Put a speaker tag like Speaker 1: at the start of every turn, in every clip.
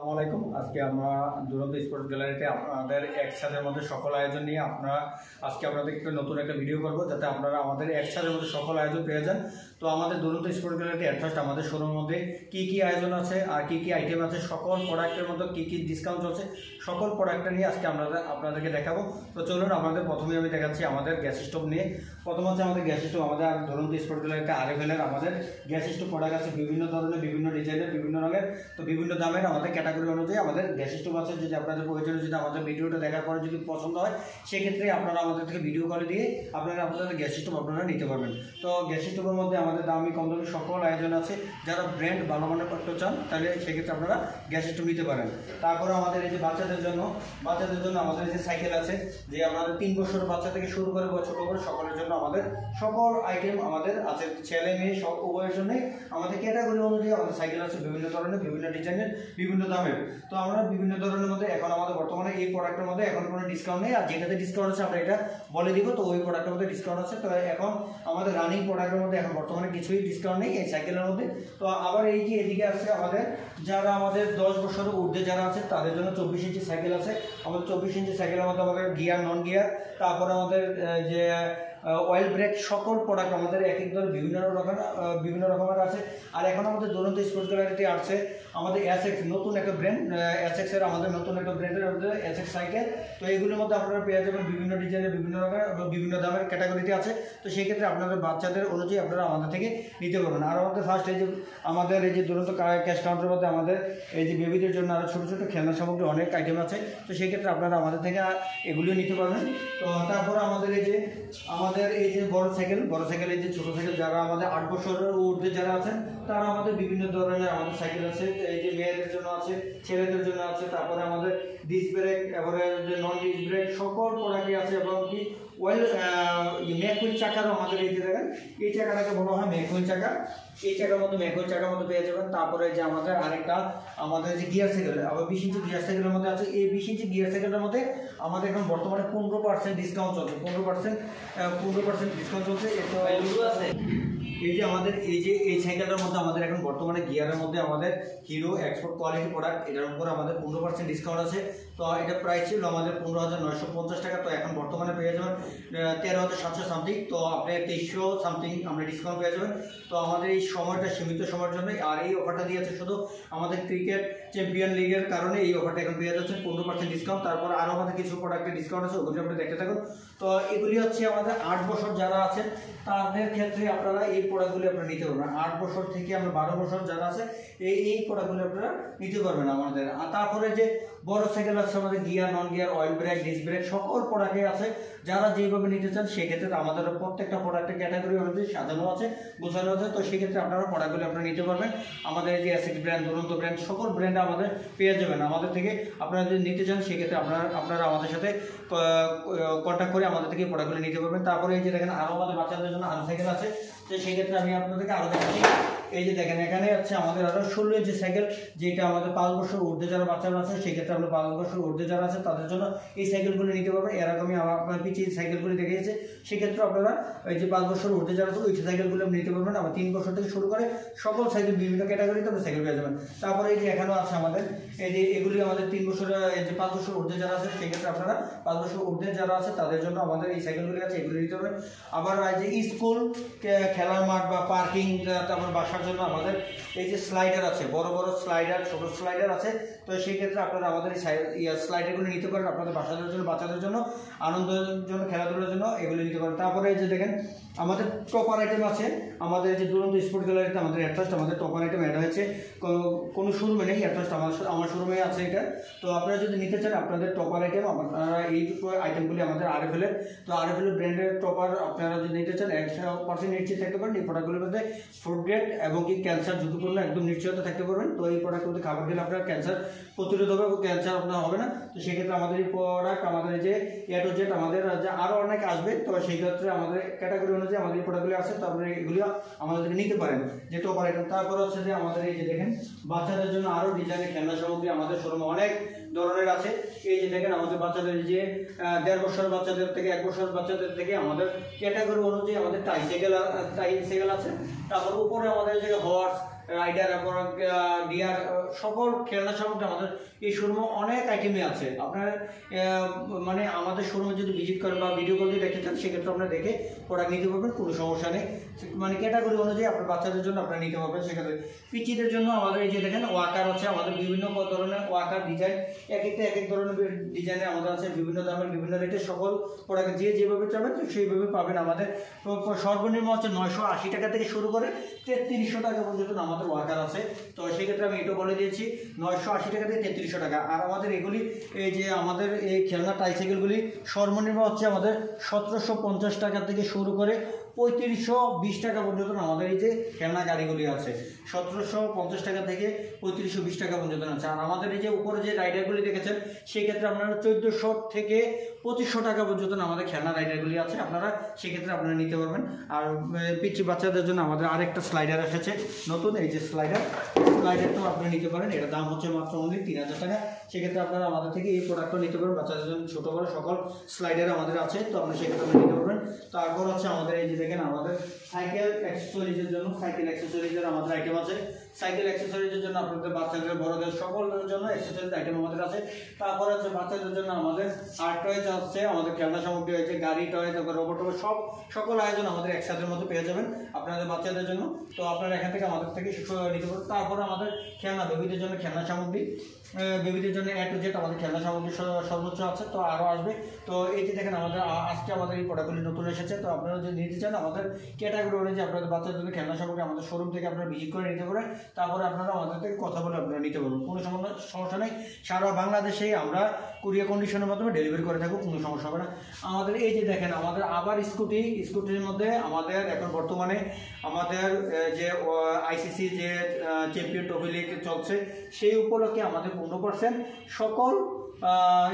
Speaker 1: আসসালামু আলাইকুম। আজকে আমরা দুরন্ত স্পোর্টস গ্যালারিতে আপনাদের একসাথের মধ্যে সকল আয়োজন নিয়ে আজকে আপনাদের নতুন একটা ভিডিও করব, যাতে আপনারা আমাদের একসাথের মধ্যে সকল আয়োজন পেয়ে যান। তো আমাদের দুরন্ত স্পোর্টস গ্যালারিতে ফার্স্ট আমাদের শোরুমের মধ্যে কি আয়োজন আছে আর কি আইটেম আছে, সকল প্রোডাক্টের মধ্যে কি ডিসকাউন্ট চলছে, সকল প্রোডাক্টটা নিয়ে আজকে আপনাদেরকে দেখাবো। তো চলুন, আমাদের প্রথমেই আমি দেখাচ্ছি আমাদের গ্যাস স্টোভ নিয়ে। প্রথম হচ্ছে আমাদের গ্যাস স্টোভ। আমাদের দুরন্ত স্পোর্টস গ্যালারিতে আরএফএল এর আমাদের গ্যাস স্টোভ প্রোডাক্ট আছে বিভিন্ন ধরনের, বিভিন্ন ডিজাইনের, বিভিন্ন রঙের, তো বিভিন্ন দামের। আমাদের ক্যাটাগরি অনুযায়ী আমাদের গ্যাস স্টোভ আছে। যদি আপনাদের প্রয়োজন, যদি আমাদের ভিডিওটা দেখার পরে যদি পছন্দ হয়, সেক্ষেত্রে আপনারা আমাদের থেকে ভিডিও কলে দিয়ে আপনাদের গ্যাস স্টোভ আপনারা নিতে পারবেন। তো গ্যাস স্টোভের মধ্যে আমাদের দামি কম দামি সকল আয়োজন আছে। যারা ব্র্যান্ড ভালো মানের করতে চান, তাহলে সেক্ষেত্রে আপনারা গ্যাস স্টোভ নিতে পারেন। তারপরে আমাদের এই যে বাচ্চাদের জন্য আমাদের এই যে সাইকেল আছে, যে আমাদের 3 বছর বাচ্চা থেকে শুরু করে ছোট করে সকলের জন্য আমাদের সকল আইটেম আমাদের আছে। ছেলে মেয়ে সব উভয়ের জন্যই আমাদের ক্যাটাগরি অনুযায়ী আমাদের সাইকেল আছে, বিভিন্ন ধরনের, বিভিন্ন ডিজাইনের, বিভিন্ন দামের। তো আমরা বিভিন্ন ধরনের মধ্যে এখন আমাদের বর্তমানে এই প্রোডাক্টের মধ্যে এখন কোনো ডিসকাউন্ট নেই, আর যেটাতে ডিসকাউন্ট আছে আমরা এটা বলে দিব। তো ওই প্রোডাক্টের মধ্যে ডিসকাউন্ট আছে। তো এখন আমাদের রানিং প্রোডাক্টের মধ্যে এখন বর্তমানে কিছুই ডিসকাউন্ট নেই এই সাইকেলের মধ্যে। তো আবার এই যে এদিকে আছে আমাদের যারা আমাদের 10 বছরের ঊর্ধ্বে যারা আছে, তাদের জন্য 24 ইঞ্চি সাইকেল আছে। আমাদের 24 ইঞ্চি সাইকেলের মধ্যে আমাদের গিয়ার, নন গিয়ার, তারপরে আমাদের যে অয়েল ব্রেক, সকল প্রোডাক্ট আমাদের এক এক ধরনের বিভিন্ন রকমের আছে। আর এখন আমাদের দুরন্ত স্পোর্টস গ্যালারিতে আছে আমাদের এসএক্স, নতুন একটা ব্র্যান্ড এসএক্স এর, আমাদের নতুন একটা ব্র্যান্ডের মধ্যে এসএক্স সাইকেল। তো এইগুলোর মধ্যে আপনারা পেয়ে যাবেন বিভিন্ন ডিজাইনের, বিভিন্ন রকমের, বিভিন্ন দামের ক্যাটাগরিতে আছে। তো সেই ক্ষেত্রে আপনাদের বাচ্চাদের অনুযায়ী আপনারা আমাদের থেকে নিতে পারবেন। আর আমাদের ফার্স্ট এই যে আমাদের এই যে দুরন্ত ক্যাশ কাউন্টারের মধ্যে আমাদের এই যে বেবিদের জন্য আরও ছোটো ছোটো খেলনা সামগ্রী অনেক আইটেম আছে। তো সেই ক্ষেত্রে আপনারা আমাদের থেকে এগুলিও নিতে পারবেন। তো তারপরে আমাদের এই যে বড় সাইকেল, এই যে ছোটো সাইকেল, যারা আমাদের 8 বছরের ঊর্ধ্বে যারা আছেন, তারা আমাদের বিভিন্ন ধরনের আমাদের সাইকেল আছে। এই যে মেয়েদের জন্য আছে, ছেলেদের জন্য আছে। তারপরে আমাদের ডিস্ক ব্রেক, এবারে যে নন ডিস্ক ব্রেক, সকল প্রোডাক্টই আছে। এবং কি ওয়েল ম্যাকহুইল চাকারও আমাদের এই যে দেখেন, এই চাকাটাকে বলা হয় ম্যাকহুইল চাকা। এই ম্যাকহুইল চাকার মধ্যে পেয়ে যাবেন। তারপরে যে আমাদের আরেকটা আমাদের যে গিয়ার সাইকেল, আবার 20 ইঞ্চি গিয়ার সাইকেলের মধ্যে আছে। এই 20 ইঞ্চি গিয়ার সাইকেলের মধ্যে আমাদের এখন বর্তমানে 15% ডিসকাউন্ট চলছে। 15% ডিসকাউন্ট চলছে। এটা আছে এই যে আমাদের এই সাইকেলটার মধ্যে আমাদের এখন বর্তমানে গিয়ারের মধ্যে আমাদের হিরো এক্সপোর্ট কোয়ালিটি প্রোডাক্ট, এটার উপরে আমাদের 15% ডিসকাউন্ট আছে। তো এটা প্রাইস ছিল আমাদের 15,950 টাকা। তো এখন বর্তমানে পেয়ে যাবেন 13,700 সামথিং। তো আপনি 2300 সামথিং আমরা ডিসকাউন্ট পেয়ে যাবেন। তো আমাদের এই সময়টা সীমিত সময়ের জন্য, আর এই অফারটা দিয়েছে শুধু আমাদের ক্রিকেট চ্যাম্পিয়ন লিগের কারণে এই অফারটা এখন পেয়ে যাচ্ছে 15% ডিসকাউন্ট। তারপর আরও আমাদের কিছু প্রোডাক্টের ডিসকাউন্ট আছে, ওগুলি আপনি দেখতে থাকুন। তো এগুলি হচ্ছে আমাদের 8 বছর যারা আছেন, তাদের ক্ষেত্রে আপনারা এই প্রোডাক্টগুলি আপনারা নিতে পারবেন। 8 বছর থেকে আমরা 12 বছর যারা আছে, এই প্রোডাক্টগুলি আপনারা নিতে পারবেন আমাদের। আর তারপরে যে বড় সাইকেল আছে আমাদের gear, non gear, oil brake, disc brake, সকল প্রোডাক্টে আছে। যারা যেভাবে নিতে চান, সেক্ষেত্রে আমাদের প্রত্যেকটা প্রোডাক্টের ক্যাটাগরি অনুযায়ী সাজানো আছে, গোছানো আছে। তো সেক্ষেত্রে আপনারা প্রোডাক্টগুলি আপনারা নিতে পারবেন। আমাদের যে এসএক্স ব্র্যান্ড, দুরন্ত ব্র্যান্ড, সকল ব্র্যান্ড আমাদের পেয়ে যাবেন। আমাদের থেকে আপনারা যদি নিতে চান, সেক্ষেত্রে আপনারা আমাদের সাথে কন্ট্যাক্ট করে আমাদের থেকে প্রোডাক্টগুলি নিতে পারবেন। তারপরে এই যে দেখেন আরও আমাদের বাচ্চাদের জন্য আরও সাইকেল আছে। তো সেই ক্ষেত্রে আমি আপনাদেরকে আরও দেখাচ্ছি। এই যে দেখেন, এখানে হচ্ছে আমাদের আরও 16 ইঞ্চি সাইকেল, যেটা আমাদের 5 বছর ঊর্ধ্বে যারা বাচ্চারা আছে, সেক্ষেত্রে আমরা 5 বছর ঊর্ধ্বে যারা আছে তাদের জন্য এই সাইকেলগুলি নিতে পারবেন। এরকমই আপনার পিছিয়ে সাইকেলগুলি দেখিয়েছে, সেক্ষেত্রে আপনারা এই যে 5 বছর ঊর্ধ্বে যারা আছে ওই সাইকেলগুলো নিতে পারবেন। আবার 3 বছর থেকে শুরু করে সকল সাইকেল, বিভিন্ন ক্যাটাগরিতে আমরা সাইকেল পেয়ে যাবেন। তারপরে এই যে এখানেও আছে আমাদের এই যে এগুলি আমাদের 3 বছর, এই যে 5 বছর ঊর্ধ্বে যারা আছে, সেক্ষেত্রে আপনারা 5 বছর ঊর্ধ্বে যারা আছে তাদের জন্য আমাদের এই সাইকেলগুলি আছে, এগুলি নিতে পারবেন। আবার এই যে স্কুল, খেলার মাঠ বা পার্কিং, তারপর বাসার জন্য আমাদের এই যে স্লাইডার আছে, বড় বড় স্লাইডার, ছোট স্লাইডার আছে। তো সেই ক্ষেত্রে আপনারা আমাদের এই স্লাইডারগুলো নিতে পারেন আপনাদের বাচ্চাদের জন্য, বাচ্চাদের জন্য আনন্দের জন্য, খেলাধুলার জন্য এগুলি নিতে পারেন। তারপরে এই যে দেখেন আমাদের টপার আইটেম আছে। আমাদের যে দুরন্ত স্পোর্টস গ্যালারিতে আমাদের ফার্স্ট আমাদের টপার আইটেম অ্যাড হয়েছে। কোনো শোরুমে নেই, ফার্স্ট আমার শোরুমে আছে এটা। তো আপনারা যদি নিতে চান আপনাদের টপার আইটেম, আপনারা এই আইটেমগুলি আমাদের আরএফএল এর। তো আরএফএল ব্র্যান্ডের টপার আপনারা যদি নিতে চান 100% নিশ্চিত থাকতে পারেন এই প্রোডাক্টগুলির মধ্যে ফুড গ্রেড এবং কি ক্যান্সার ঝুঁকিপূর্ণ একদম নিশ্চয়তা থাকতে পারবেন। তো এই প্রোডাক্টগুলি খাবার খেলে আপনার ক্যান্সার প্রতিরোধ হবে, ক্যান্সার আপনার হবে না। তো সেক্ষেত্রে আমাদের এই প্রোডাক্ট, আমাদের যে এ টু জেড, আমাদের আরও অনেক আসবে। তো সেই ক্ষেত্রে আমাদের ক্যাটাগরি অনুযায়ী আমাদের এই প্রোডাক্টগুলি আছে। তো আপনারা এগুলি আমাদের নিতে পারেন, যে টপার আইটেম। তারপর হচ্ছে যে আমাদের এই যে দেখেন বাচ্চাদের জন্য আরও ডিজাইনের খেলনা সামগ্রী আমাদের শোরুমে অনেক ধরনের আছে। এই যে দেখেন আমাদের বাচ্চাদের যে 1.5 বছরের বাচ্চাদের থেকে 1 বছরের বাচ্চাদের থেকে আমাদের ক্যাটাগরি অনুযায়ী আমাদের টাই সাইকেল আছে। তারপর উপরে আমাদের যে হর্স, রাইডার এবং ডিয়ার সকল খেলনা সামগ্রী আমাদের এই শোরুমে অনেক আইটেমই আছে। আপনার মানে আমাদের শোরুমে যদি ভিজিট করেন বা ভিডিও কল দিয়ে দেখতে চান সেক্ষেত্রে আপনারা দেখে প্রোডাক্ট নিতে পারবেন, কোনো সমস্যা নেই। মানে ক্যাটাগরি অনুযায়ী আপনার বাচ্চাদের জন্য আপনারা নিতে পারবেন। সেক্ষেত্রে পিচিদের জন্য আমাদের এই যে দেখেন ওয়াকার আছে, আমাদের বিভিন্ন ধরনের ওয়াকার ডিজাইন, এক এক ধরনের ডিজাইনের আমাদের আছে, বিভিন্ন দামের বিভিন্ন রেটের সকল প্রোডাক্ট যে যেভাবে চাবেন সেইভাবে পাবেন। আমাদের সর্বনিম্ন হচ্ছে 980 টাকা থেকে শুরু করে 3300 টাকা পর্যন্ত আমাদের ওয়াকার আছে। তো সেক্ষেত্রে আমি এটা বলে দিয়েছি 980 টাকা থেকে 3300 টাকা। আর আমাদের এগুলি এই যে আমাদের এই খেলনা ট্রাইসাইকেলগুলি সর্বনিম্ন হচ্ছে আমাদের 1750 টাকা থেকে শুরু করে 3520 টাকা পর্যন্ত আমাদের এই যে খেলনা গাড়িগুলি আছে, 1750 টাকা থেকে 3520 টাকা পর্যন্ত আছে। আর আমাদের এই যে উপরে যে রাইডারগুলি দেখেছেন সেক্ষেত্রে আপনারা 1400 থেকে 2500 টাকা পর্যন্ত আমাদের খেলনা রাইডারগুলি আছে, আপনারা সেক্ষেত্রে আপনারা নিতে পারবেন। আর পিচ্চি বাচ্চাদের জন্য আমাদের আরেকটা স্লাইডার এসেছে নতুন, এই যে স্লাইডারটাও আপনারা নিতে পারেন। এটার দাম হচ্ছে মাত্র অনলি 3000 টাকা। সেক্ষেত্রে আপনারা আমাদের থেকে এই প্রোডাক্টটা নিতে পারবেন। বাচ্চাদের জন্য ছোটো বড় সকল স্লাইডার আমাদের আছে, তো আপনারা সেক্ষেত্রে আপনারা নিতে পারবেন। তারপর হচ্ছে আমাদের এই যে দেখেন আমাদের সাইকেল অ্যাক্সেসরিজের জন্য সাইকেল অ্যাক্সেসরিজের আমাদের আইটেম আছে। সাইকেল অ্যাক্সেসরিজের জন্য আপনাদের বাচ্চাদের বড়দের সকলের জন্য অ্যাক্সেসরিজ আইটেম আমাদের আছে। তারপর হচ্ছে বাচ্চাদের জন্য আমাদের আর্ট টয়েজ আছে, আমাদের খেলনা সামগ্রী আছে, গাড়ি টয়, তারপর রোবট সকল আয়োজন আমাদের একসাথের মধ্যে পেয়ে যাবেন আপনাদের বাচ্চাদের জন্য। তো আপনারা এখান থেকে আমাদের থেকে নিতে পারবেন। তারপরে আমাদের খেলনা বেবিদের জন্য খেলনা সামগ্রী, বেবিদের জন্য A to Z আমাদের খেলনা সামগ্রী সর্বোচ্চ আছে, তো আরও আসবে। তো এই যে দেখেন আমাদের আজকে আমাদের এই প্রোডাক্টগুলি নতুন এসেছে। তো আপনারা যদি নিতে চান আমাদের ক্যাটাগরি অনুযায়ী আপনাদের বাচ্চাদের জন্য খেলনা সামগ্রী আমাদের শোরুম থেকে আপনারা ভিজিট করে নিতে পারেন। তারপরে আপনারা আমাদের থেকে কথা বলে আপনারা নিতে পারবেন, কোনো সমস্যা নেই। সারা বাংলাদেশেই আমরা কুরিয়ার কন্ডিশনের মাধ্যমে ডেলিভারি করে থাকবো, কোনো সমস্যা হবে না। আমাদের এই যে দেখেন আমাদের আবার স্কুটির মধ্যে আমাদের এখন বর্তমানে আমাদের যে আইসিসি যে চ্যাম্পিয়ন ট্রফি লিগ চলছে সেই উপলক্ষে আমাদের 15% সকল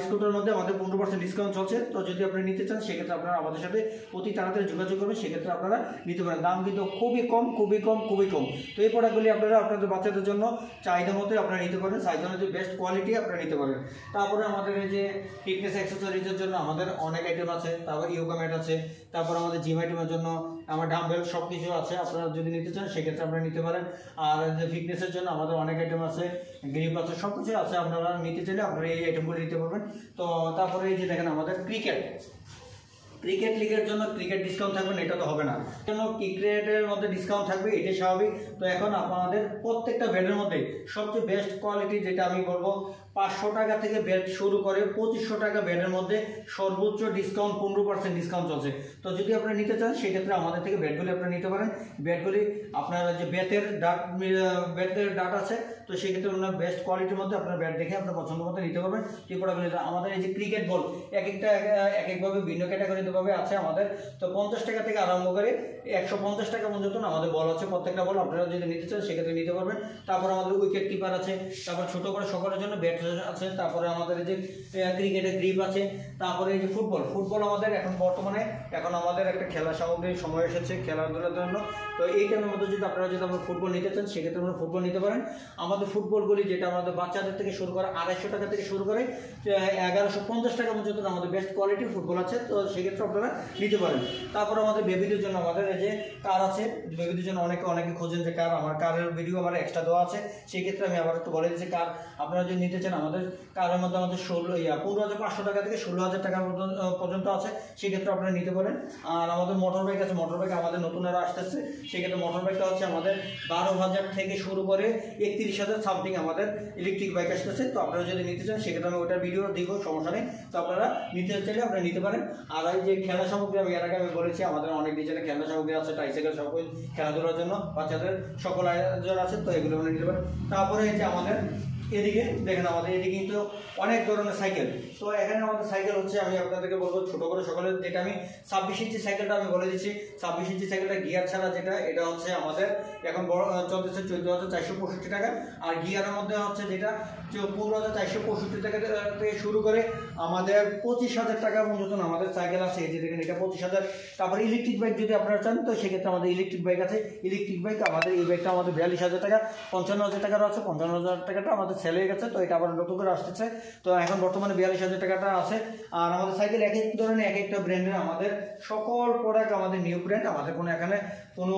Speaker 1: স্কুটারের মধ্যে আমাদের 15% ডিসকাউন্ট চলছে। তো যদি আপনারা নিতে চান সেক্ষেত্রে আপনারা আমাদের সাথে অতি তাড়াতাড়ি যোগাযোগ করবেন, সেক্ষেত্রে আপনারা নিতে পারেন। দাম কিন্তু খুবই কম। তো এই প্রোডাক্টগুলি আপনারা আপনাদের বাচ্চাদের জন্য চাহিদা মতো আপনারা নিতে পারেন, চাহিদা অনুযায়ী বেস্ট কোয়ালিটি আপনারা নিতে পারেন। তারপরে আমাদের এই যে ফিটনেস অ্যাক্সেসরিজের জন্য আমাদের অনেক আইটেম আছে, তারপর ইয়োগা ম্যাট আছে, তারপর আমাদের জিম আইটেমের জন্য আমার ডাম্বেল সব কিছু আছে, আপনারা যদি নিতে চান সেক্ষেত্রে আপনারা নিতে পারেন। আর যে ফিটনেসের জন্য আমাদের অনেক আইটেম আছে, গ্রিপ আছে, সব কিছু আছে, আপনারা নিতে চাইলে আপনারা এই আইটেমগুলি নিতে পারবেন। তো তারপরে এই যে দেখেন আমাদের ক্রিকেট লিগের জন্য ক্রিকেট ডিসকাউন্ট থাকবে না, এটা তো হবে না, জন্য ক্রিকেটের মধ্যে ডিসকাউন্ট থাকবে, এটাই স্বাভাবিক। তো এখন আপনাদের প্রত্যেকটা ব্যাটের মধ্যে সবচেয়ে বেস্ট কোয়ালিটি যেটা আমি বলবো 500 টাকা থেকে ব্যাট শুরু করে 2500 টাকা ব্যাটের মধ্যে সর্বোচ্চ ডিসকাউন্ট 15% ডিসকাউন্ট চলছে। তো যদি আপনারা নিতে চান সেক্ষেত্রে আমাদের থেকে ব্যাটগুলি আপনারা নিতে পারেন। ব্যাটগুলি আপনারা যে ব্যাটের ডাট আছে, তো সেক্ষেত্রে আপনার বেস্ট কোয়ালিটির মধ্যে আপনার ব্যাট দেখে আপনার পছন্দ মতো নিতে পারবেন। ত্রিপুরাগুলি আমাদের এই যে ক্রিকেট বল একভাবে ভিন্ন ক্যাটাগরিতে ভাবে আছে আমাদের। তো 50 টাকা থেকে আরম্ভ করে 150 টাকা পর্যন্ত আমাদের বল আছে, প্রত্যেকটা বল আপনারা যদি নিতে চান সেক্ষেত্রে নিতে পারবেন। তারপর আমাদের উইকেট কিপার আছে, তারপর ছোটো করে সকলের জন্য ব্যাট আছে, তারপরে আমাদের এই যে ক্রিকেটের গ্রিপ আছে, তারপরে এই যে ফুটবল আমাদের বর্তমানে আমাদের একটা খেলার সামগ্রীর সময় এসেছে খেলাধুলার জন্য। তো এই টাইমের মধ্যে যদি আপনারা ফুটবল নিতে চান সেক্ষেত্রে আপনারা ফুটবল নিতে পারেন। আমাদের ফুটবলগুলি যেটা আমাদের বাচ্চাদের থেকে শুরু করে 250 টাকা থেকে শুরু করে 1150 টাকা পর্যন্ত আমাদের বেস্ট কোয়ালিটির ফুটবল আছে, তো সেক্ষেত্রে আপনারা নিতে পারেন। তারপর আমাদের বেবিদের জন্য আমাদের এই যে কার আছে, বেবিদের জন্য অনেকে খোঁজেন যে কার, আমার কারের ভিডিও আমার এক্সট্রা দেওয়া আছে, সেই ক্ষেত্রে আমি আবার একটু বলে দিচ্ছি। কার আপনারা যদি নিতে চান আমাদের কারের মধ্যে আমাদের 15,500 টাকা থেকে 16,000 টাকা পর্যন্ত আছে, সেক্ষেত্রে আপনারা নিতে পারেন। আর আমাদের মোটর বাইক আছে, মোটর বাইক আমাদের নতুন আরও আসতেছে, সেক্ষেত্রে মোটর বাইকটা হচ্ছে আমাদের 12,000 থেকে শুরু করে 31,000 সামথিং আমাদের ইলেকট্রিক বাইক আসতেছে। তো আপনারা যদি নিতে চান সেক্ষেত্রে আমি ওটার ভিডিও দিব, সমস্যা নেই। তো আপনারা নিতে চাইলে আপনারা নিতে পারেন। আর এই যে খেলনা সামগ্রী আমি এর আগে বলেছি আমাদের অনেক ডিজাইনের খেলনা সামগ্রী আছে, ট্রাইসাইকেল সকল খেলাধুলার জন্য বাচ্চাদের সকল আয়োজন আছে, তো এগুলো আপনারা নিতে পারেন। তারপরে এই যে আমাদের এদিকে দেখেন আমাদের এদিকে কিন্তু অনেক ধরনের সাইকেল। তো এখানে আমাদের সাইকেল হচ্ছে আমি আপনাদেরকে বলবো ছোটো করে সকলের, যেটা আমি 26 ইঞ্চি সাইকেলটা আমি বলে দিচ্ছি। 26 ইঞ্চি সাইকেলটা গিয়ার ছাড়া যেটা, এটা হচ্ছে আমাদের এখন চলতেছে 14,465 টাকা। আর গিয়ারের মধ্যে হচ্ছে যেটা 15,465 টাকা থেকে শুরু করে আমাদের 25,000 টাকা পর্যন্ত আমাদের সাইকেল আছে। এই যে দেখেন এটা 25,000। তারপরে ইলেকট্রিক বাইক যদি আপনারা চান তো সেক্ষেত্রে আমাদের ইলেকট্রিক বাইক আছে। ইলেকট্রিক বাইক আমাদের এই বাইকটা আমাদের 42,000 টাকা, 55,000 টাকারও আছে। 55,000 টাকাটা আমাদের সেল হয়ে গেছে, তো এটা আবার নতুন করে আসতেছে। তো এখন বর্তমানে 42,000 টাকাটা আছে। আর আমাদের সাইকেল এক এক ধরনের এক একটা ব্র্যান্ডের আমাদের সকল প্রোডাক্ট আমাদের নিউ ব্র্যান্ড, আমাদের কোনো এখানে কোনো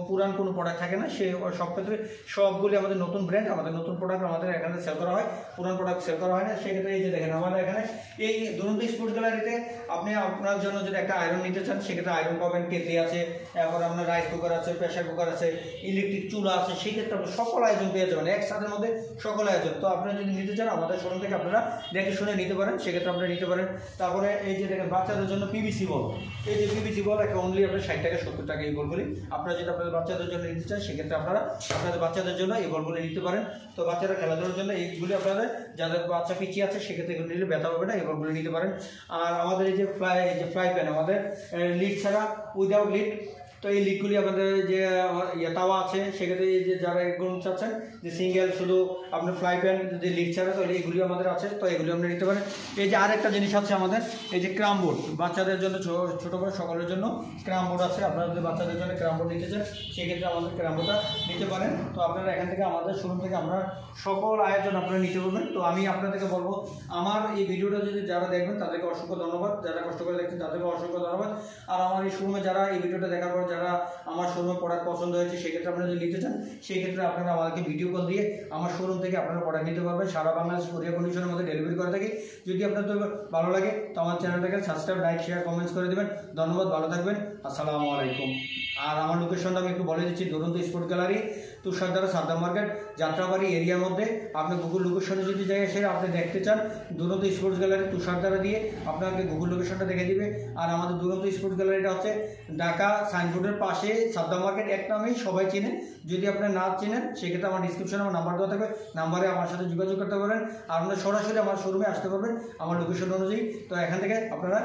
Speaker 1: পুরান কোনো প্রোডাক্ট থাকে না, সে সব ক্ষেত্রে সবগুলি আমাদের নতুন ব্র্যান্ড, আমাদের নতুন প্রোডাক্ট আমাদের এখানে সেল করা হয়, পুরান প্রোডাক্ট সেল করা হয় না। সেক্ষেত্রে এই যে দেখেন আমাদের এখানে এই দুরন্ত স্পোর্টস গ্যালারিতে আপনি আপনার জন্য যদি একটা আয়রন নিতে চান সেক্ষেত্রে আয়রন পাবেন, কেটলি আছে, তারপর আপনার রাইস কুকার আছে, প্রেশার কুকার আছে, ইলেকট্রিক চুলা আছে, সেক্ষেত্রে আপনি সকল আয়োজন পেয়ে যাবেন একসাথের মধ্যে, সকল আয়োজন। তো আপনারা যদি নিতে চান আমাদের শোরুম থেকে আপনারা দেখে শুনে নিতে পারেন, সেক্ষেত্রে আপনারা নিতে পারেন। তারপরে এই যে দেখেন বাচ্চাদের জন্য পিভিসি বল, এই যে পিভিসি বল একটা অনলি আপনার 60 টাকা 70 টাকা এই বলগুলি। আপনারা যদি আপনাদের বাচ্চাদের জন্য নিতে চান সেক্ষেত্রে আপনারা আপনাদের বাচ্চাদের জন্য এই বলগুলি নিতে পারেন। তো বাচ্চারা খেলাধুলার জন্য এইগুলি আপনাদের যাদের বাচ্চা পিছিয়ে আছে সেক্ষেত্রে এগুলো নিলে ব্যথা হবে না, এই বলগুলি নিতে পারেন। আর আমাদের এই যে ফ্রাই প্যান আমাদের লিড ছাড়া উইদাউট লিড, তো এই লিডগুলি আমাদের যে তাওয়া আছে সেক্ষেত্রে এই যে যারা এগুলো চাচ্ছেন যে সিঙ্গেল শুধু আপনার ফ্রাই প্যান যদি লিড ছাড়া, তাহলে এগুলি আমাদের আছে, তো এগুলি আপনি নিতে পারেন। এই যে আরেকটা জিনিস আছে আমাদের এই যে ক্রাম বোর্ড, বাচ্চাদের জন্য ছোটো বড় সকলের জন্য ক্রাম বোর্ড আছে। আপনারা যদি বাচ্চাদের জন্য ক্রাম বোর্ড নিতে চান সেক্ষেত্রে আমাদের ক্রাম বোর্ডটা নিতে পারেন। তো আপনারা এখান থেকে আমাদের শোরুম থেকে আপনারা সকল আয়োজন আপনারা নিতে পারবেন। তো আমি আপনাদেরকে বলবো আমার এই ভিডিওটা যদি যারা দেখবেন তাদেরকে অসংখ্য ধন্যবাদ, যারা কষ্ট করে দেখছেন তাদেরকে অসংখ্য ধন্যবাদ। আর আমার এই শোরুমে যারা এই ভিডিওটা দেখার পর যারা আমার শোরুমে প্রোডাক্ট পছন্দ হয়েছে সেক্ষেত্রে আপনারা যদি নিতে চান সেক্ষেত্রে আপনারা আমাদেরকে ভিডিও কল দিয়ে আমার শোরুম থেকে আপনারা প্রোডাক্ট নিতে পারবেন। সারা বাংলাদেশ কোরিয়ার কন্ডিশনের মধ্যে ডেলিভারি করে থাকি। যদি আপনাদের ভালো লাগে তো আমার চ্যানেলটাকে সাবস্ক্রাইব, লাইক, শেয়ার, কমেন্টস করে দেবেন। ধন্যবাদ, ভালো থাকবেন, আসসালামু আলাইকুম। আর আমার লোকেশনটা আমি একটু বলে দিচ্ছি, দুরন্ত sports gallery, Tushardhara Saddam market, Jatrabari এরিয়ার মধ্যে। আপনি গুগল লোকেশনে যদি যাই এসে আপনি দেখতে চান দুরন্ত স্পোর্টস গ্যালারি তুষারধারা দিয়ে আপনাকে গুগল লোকেশনটা দেখে দিবে। আর আমাদের দুরন্ত স্পোর্টস গ্যালারিটা হচ্ছে ঢাকা সাইনবোর্ডের পাশে সাদ্দাম মার্কেট, এক নামেই সবাই চেনেন। যদি আপনি না চেনেন সেক্ষেত্রে আমার ডিসক্রিপশনে আমার নাম্বার দেওয়া থাকবে, নাম্বারে আমার সাথে যোগাযোগ করতে পারেন। আর আপনারা সরাসরি আমার শোরুমে আসতে পারবেন আমার লোকেশন অনুযায়ী। তো এখান থেকে আপনারা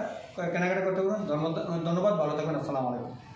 Speaker 1: কেনাকাটা করতে পারবেন। ধন্যবাদ, ভালো থাকবেন, আসসালামু আলাইকুম।